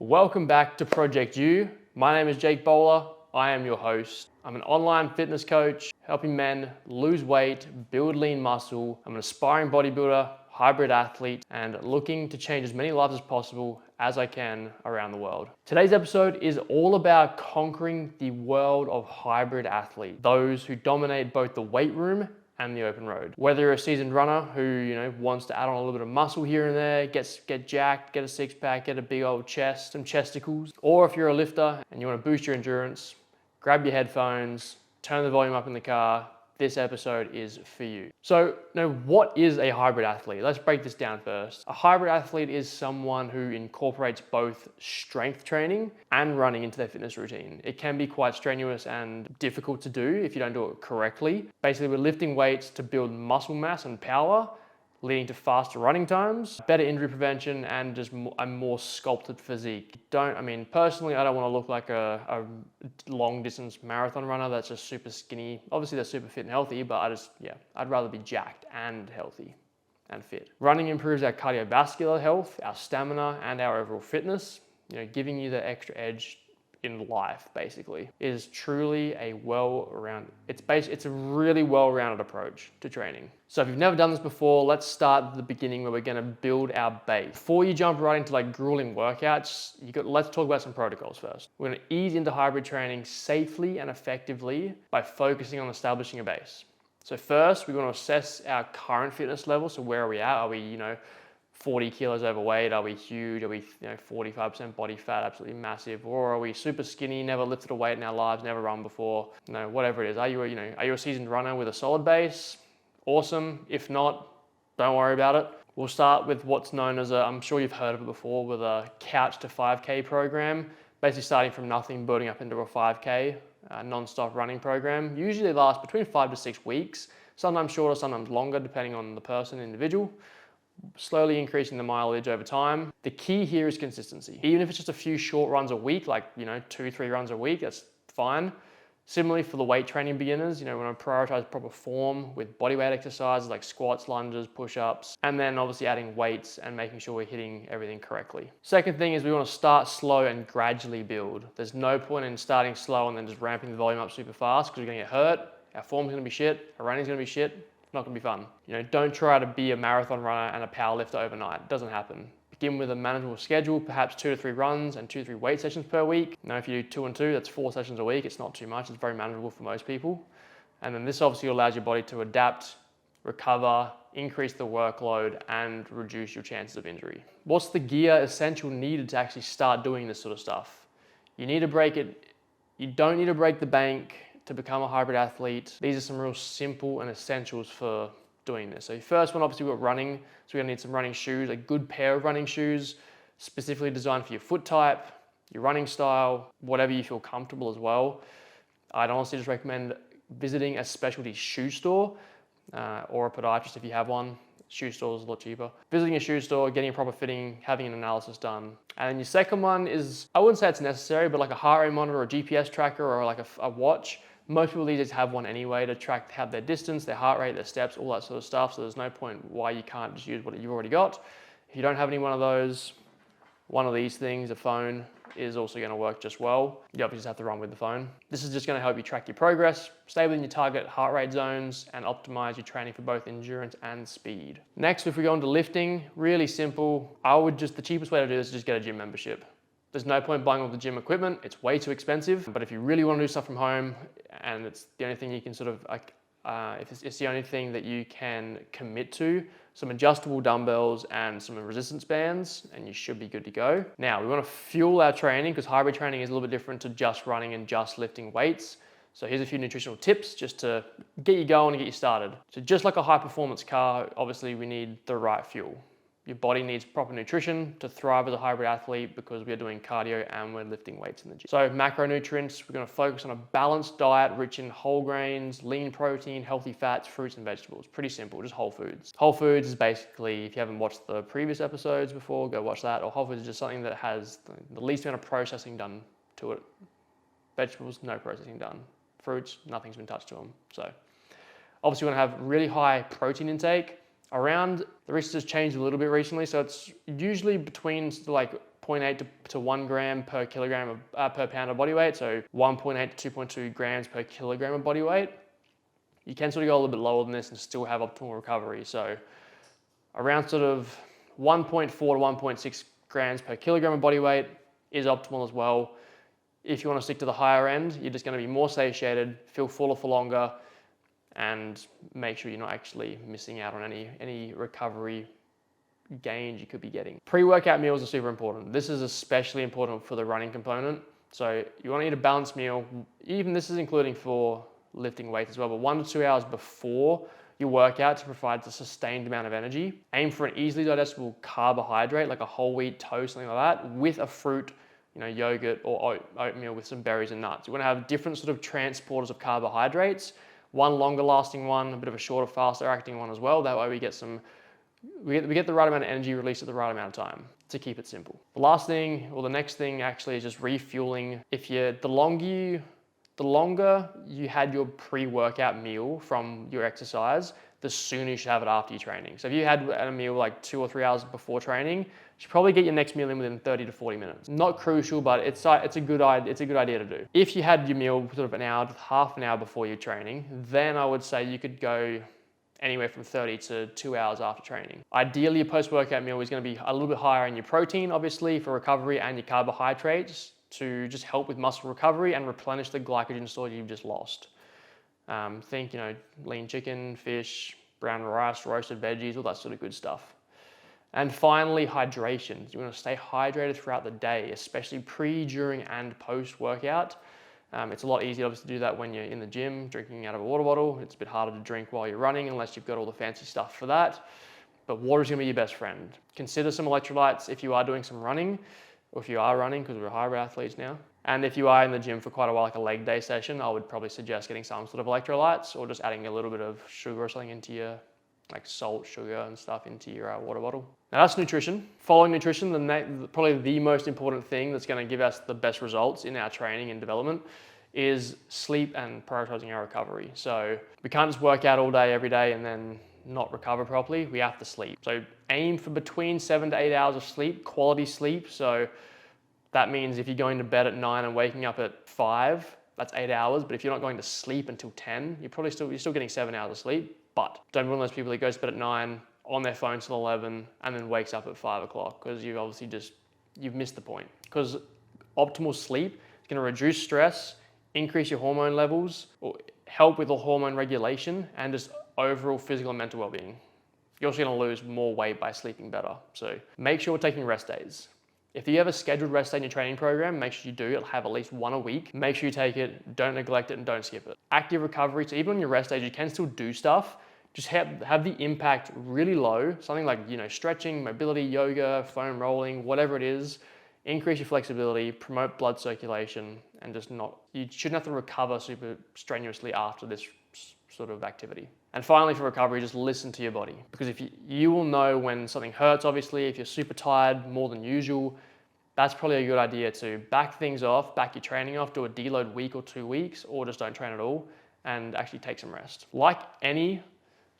Welcome back to Project U. My name is Jake Bowler. I am your host. I'm an online fitness coach helping men lose weight, build lean muscle. I'm an aspiring bodybuilder, hybrid athlete, and looking to change as many lives as possible as I can around the world. Today's episode is all about conquering the world of hybrid athletes, those who dominate both the weight room and the open road. Whether you're a seasoned runner who wants to add on a little bit of muscle here and there, get jacked, get a six pack, get a big old chest, some chesticles, or if you're a lifter and you want to boost your endurance, grab your headphones, turn the volume up in the car. This episode is for you. So now, what is a hybrid athlete? Let's break this down first. A hybrid athlete is someone who incorporates both strength training and running into their fitness routine. It can be quite strenuous and difficult to do if you don't do it correctly. Basically, we're lifting weights to build muscle mass and power, leading to faster running times, better injury prevention, and just a more sculpted physique. Personally, I don't want to look like a long distance marathon runner that's just super skinny. Obviously, they're super fit and healthy, but I'd rather be jacked and healthy and fit. Running improves our cardiovascular health, our stamina, and our overall fitness, giving you the extra edge in life. Basically, it is truly a it's a really well-rounded approach to training. So if you've never done this before, let's start at the beginning where we're going to build our base. Before you jump right into grueling workouts, let's talk about some protocols first. We're going to ease into hybrid training safely and effectively by focusing on establishing a base. So first, we want to assess our current fitness level. So where are we at? Are we 40 kilos overweight? Are we huge? Are we 45% body fat, absolutely massive? Or are we super skinny, never lifted a weight in our lives, never run before? Whatever it is. Are you a seasoned runner with a solid base? Awesome. If not, don't worry about it. We'll start with what's known as I'm sure you've heard of it before, with a couch to 5K program. Basically starting from nothing, building up into a 5K non-stop running program. Usually they last between 5 to 6 weeks, sometimes shorter, sometimes longer, depending on the person, individual. Slowly increasing the mileage over time. The key here is consistency. Even if it's just a few short runs a week, 2-3 runs a week, that's fine. Similarly for the weight training beginners, we want to prioritize proper form with bodyweight exercises like squats, lunges, push-ups, and then obviously adding weights and making sure we're hitting everything correctly. Second thing is we want to start slow and gradually build. There's no point in starting slow and then just ramping the volume up super fast because you're going to get hurt, our form's going to be shit, our running's going to be shit. Not gonna be fun. Don't try to be a marathon runner and a power lifter overnight. It doesn't happen. Begin with a manageable schedule, perhaps 2 to 3 runs and 2 to 3 weight sessions per week. If you do 2 and 2, that's 4 sessions a week. It's not too much. It's very manageable for most people. And then this obviously allows your body to adapt, recover, increase the workload, and reduce your chances of injury. What's the gear essential needed to actually start doing this sort of stuff? You need to break it. You don't need to break the bank to become a hybrid athlete. These are some real simple and essentials for doing this. So first one, obviously we've got running. So we're gonna need some running shoes, a good pair of running shoes, specifically designed for your foot type, your running style, whatever you feel comfortable as well. I'd honestly just recommend visiting a specialty shoe store or a podiatrist if you have one. Shoe store is a lot cheaper. Visiting a shoe store, getting a proper fitting, having an analysis done. And then your second one is, I wouldn't say it's necessary, but like a heart rate monitor or a GPS tracker or like a watch. Most people these days have one anyway to have their distance, their heart rate, their steps, all that sort of stuff. So there's no point why you can't just use what you've already got. If you don't have any one of those, one of these things, a phone, is also going to work just well. You obviously just have to run with the phone. This is just going to help you track your progress, stay within your target heart rate zones, and optimize your training for both endurance and speed. Next, if we go into lifting, really simple. The cheapest way to do this is just get a gym membership. There's no point buying all the gym equipment. It's way too expensive. But if you really want to do stuff from home and it's the only thing you can if it's the only thing that you can commit to, some adjustable dumbbells and some resistance bands, and you should be good to go. Now, we want to fuel our training because hybrid training is a little bit different to just running and just lifting weights. So here's a few nutritional tips just to get you going and get you started. So just like a high performance car, obviously we need the right fuel. Your body needs proper nutrition to thrive as a hybrid athlete because we're doing cardio and we're lifting weights in the gym. So macronutrients, we're going to focus on a balanced diet rich in whole grains, lean protein, healthy fats, fruits and vegetables. Pretty simple, just whole foods. Whole foods is basically, if you haven't watched the previous episodes before, go watch that. Or whole foods is just something that has the least amount of processing done to it. Vegetables, no processing done. Fruits, nothing's been touched to them. So obviously we want to have really high protein intake. The research has changed a little bit recently, so it's usually between 0.8 to 1 gram per kilogram of, per pound of body weight. So 1.8 to 2.2 grams per kilogram of body weight. You can sort of go a little bit lower than this and still have optimal recovery. So around sort of 1.4 to 1.6 grams per kilogram of body weight is optimal as well. If you want to stick to the higher end, you're just going to be more satiated, feel fuller for longer, and make sure you're not actually missing out on any recovery gains you could be getting. Pre-workout meals are super important. This is especially important for the running component. So you want to eat a balanced meal. Even this is including for lifting weights as well, but 1 to 2 hours before your workout to provide a sustained amount of energy. Aim for an easily digestible carbohydrate like a whole wheat toast, something like that, with a fruit, yogurt or oatmeal with some berries and nuts. You want to have different sort of transporters of carbohydrates, one longer lasting one, a bit of a shorter, faster acting one as well. That way we get the right amount of energy released at the right amount of time, to keep it simple. The last thing, or the next thing actually, is just refueling. The longer you had your pre-workout meal from your exercise, the sooner you should have it after your training. So if you had a meal like 2 or 3 hours before training, you should probably get your next meal in within 30 to 40 minutes. Not crucial, but it's a good idea to do. If you had your meal sort of an hour, half an hour before your training, then I would say you could go anywhere from 30 to 2 hours after training. Ideally, your post-workout meal is going to be a little bit higher in your protein, obviously, for recovery, and your carbohydrates to just help with muscle recovery and replenish the glycogen storage you've just lost. Think, lean chicken, fish, brown rice, roasted veggies, all that sort of good stuff. And finally, hydration. You want to stay hydrated throughout the day, especially pre, during, and post-workout. It's a lot easier obviously to do that when you're in the gym, drinking out of a water bottle. It's a bit harder to drink while you're running unless you've got all the fancy stuff for that. But water is going to be your best friend. Consider some electrolytes if you are doing some running, or if you are running, because we're hybrid athletes now. And if you are in the gym for quite a while, like a leg day session, I would probably suggest getting some sort of electrolytes, or just adding a little bit of sugar or something into your, like salt, sugar and stuff into your water bottle. Now that's nutrition. Following nutrition, probably the most important thing that's going to give us the best results in our training and development is sleep and prioritizing our recovery. So we can't just work out all day, every day, and then not recover properly. We have to sleep. So aim for between 7 to 8 hours of sleep, quality sleep. So that means if you're going to bed at 9 and waking up at 5, that's 8 hours. But if you're not going to sleep until 10, you're still getting 7 hours of sleep. But don't be one of those people that goes to bed at 9, on their phone till 11, and then wakes up at 5 o'clock, because you've obviously you've missed the point. Because optimal sleep is going to reduce stress, increase your hormone levels, or help with the hormone regulation, and just overall physical and mental well-being. You're also going to lose more weight by sleeping better. So make sure we're taking rest days. If you have a scheduled rest day in your training program, make sure you do. It'll have at least one a week. Make sure you take it, don't neglect it, and don't skip it. Active recovery, so even on your rest days, you can still do stuff. Just have the impact really low, something like stretching, mobility, yoga, foam rolling, whatever it is. Increase your flexibility, promote blood circulation, and you shouldn't have to recover super strenuously after this sort of activity. And finally, for recovery, just listen to your body, because if you will know when something hurts. Obviously, if you're super tired more than usual, that's probably a good idea to back things off, back your training off, do a deload week or 2 weeks, or just don't train at all and actually take some rest. Like any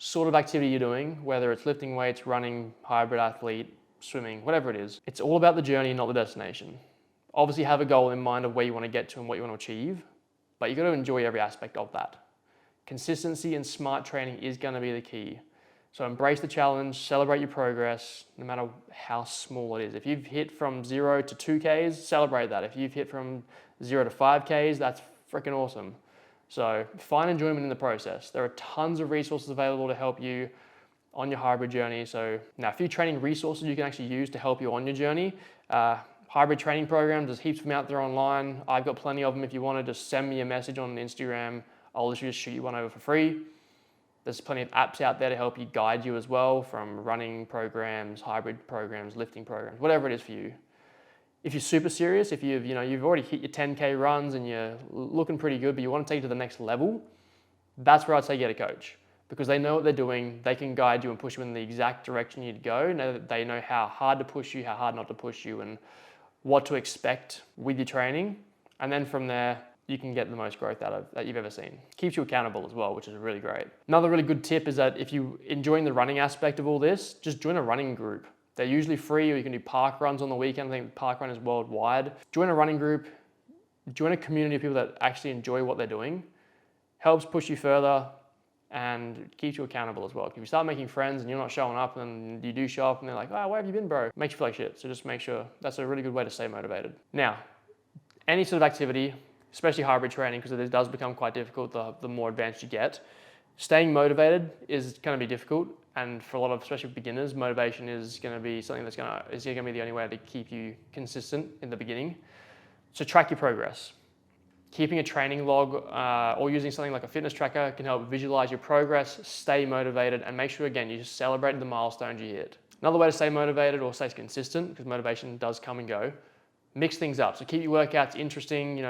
sort of activity you're doing, whether it's lifting weights, running, hybrid athlete, swimming, whatever it is, it's all about the journey, not the destination. Obviously have a goal in mind of where you want to get to and what you want to achieve, but you got to enjoy every aspect of that. Consistency and smart training is going to be the key. So embrace the challenge, celebrate your progress, no matter how small it is. If you've hit from 0 to 2Ks, celebrate that. If you've hit from 0 to 5Ks, that's freaking awesome. So find enjoyment in the process. There are tons of resources available to help you on your hybrid journey. So now a few training resources you can actually use to help you on your journey. Hybrid training programs, there's heaps of them out there online. I've got plenty of them. If you want to just send me a message on Instagram, I'll literally just shoot you one over for free. There's plenty of apps out there to help you guide you as well, from running programs, hybrid programs, lifting programs, whatever it is for you. If you're super serious, if you've already hit your 10K runs and you're looking pretty good, but you want to take it to the next level, that's where I'd say get a coach, because they know what they're doing. They can guide you and push you in the exact direction you'd go. They know how hard to push you, how hard not to push you, and what to expect with your training. And then from there, you can get the most growth out of that you've ever seen. Keeps you accountable as well, which is really great. Another really good tip is that if you're enjoying the running aspect of all this, just join a running group. They're usually free, or you can do park runs on the weekend. I think park run is worldwide. Join a running group, join a community of people that actually enjoy what they're doing. Helps push you further and keeps you accountable as well. If you start making friends and you're not showing up, and you do show up and they're like, oh, where have you been, bro? Makes you feel like shit. So just make sure that's a really good way to stay motivated. Now, any sort of activity, especially hybrid training, because it does become quite difficult the more advanced you get. Staying motivated is going to be difficult, and for a lot of, especially beginners, motivation is going to be something that's going to be the only way to keep you consistent in the beginning. So track your progress. Keeping a training log or using something like a fitness tracker can help visualize your progress, stay motivated, and make sure, again, you celebrate the milestones you hit. Another way to stay motivated or stay consistent, because motivation does come and go, mix things up. So keep your workouts interesting,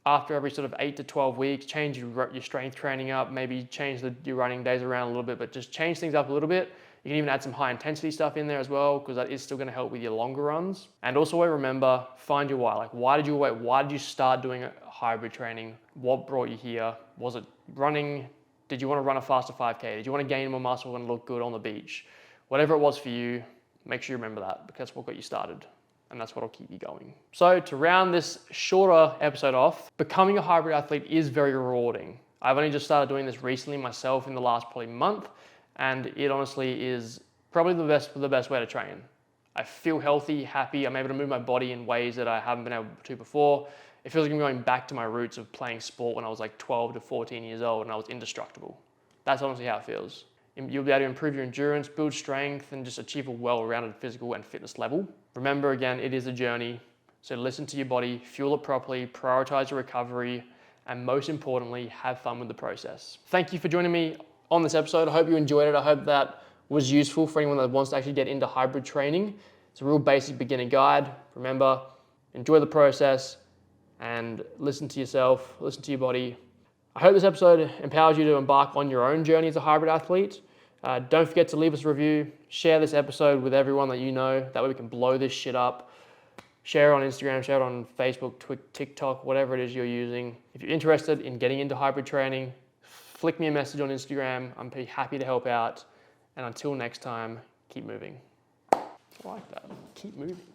after every sort of 8 to 12 weeks, change your strength training up, maybe change your running days around a little bit, but just change things up a little bit. You can even add some high intensity stuff in there as well, because that is still going to help with your longer runs. And also remember, find your why. Like, why did you start doing hybrid training? What brought you here? Was it running? Did you want to run a faster 5K? Did you want to gain more muscle and look good on the beach? Whatever it was for you, make sure you remember that, because that's what got you started. And that's what'll keep you going. So to round this shorter episode off, becoming a hybrid athlete is very rewarding. I've only just started doing this recently myself in the last probably month, and it honestly is probably the best way to train. I feel healthy, happy. I'm able to move my body in ways that I haven't been able to before. It feels like I'm going back to my roots of playing sport when I was like 12 to 14 years old and I was indestructible. That's honestly how it feels. You'll be able to improve your endurance, build strength, and just achieve a well-rounded physical and fitness level. Remember, again, it is a journey. So listen to your body, fuel it properly, prioritize your recovery, and most importantly, have fun with the process. Thank you for joining me on this episode. I hope you enjoyed it. I hope that was useful for anyone that wants to actually get into hybrid training. It's a real basic beginner guide. Remember, enjoy the process and listen to yourself, listen to your body. I hope this episode empowers you to embark on your own journey as a hybrid athlete. Don't forget to leave us a review, share this episode with everyone that you know, that way we can blow this shit up. Share it on Instagram, share it on Facebook, TikTok, whatever it is you're using. If you're interested in getting into hybrid training, flick me a message on Instagram. I'm pretty happy to help out. And until next time, keep moving. I like that. Keep moving.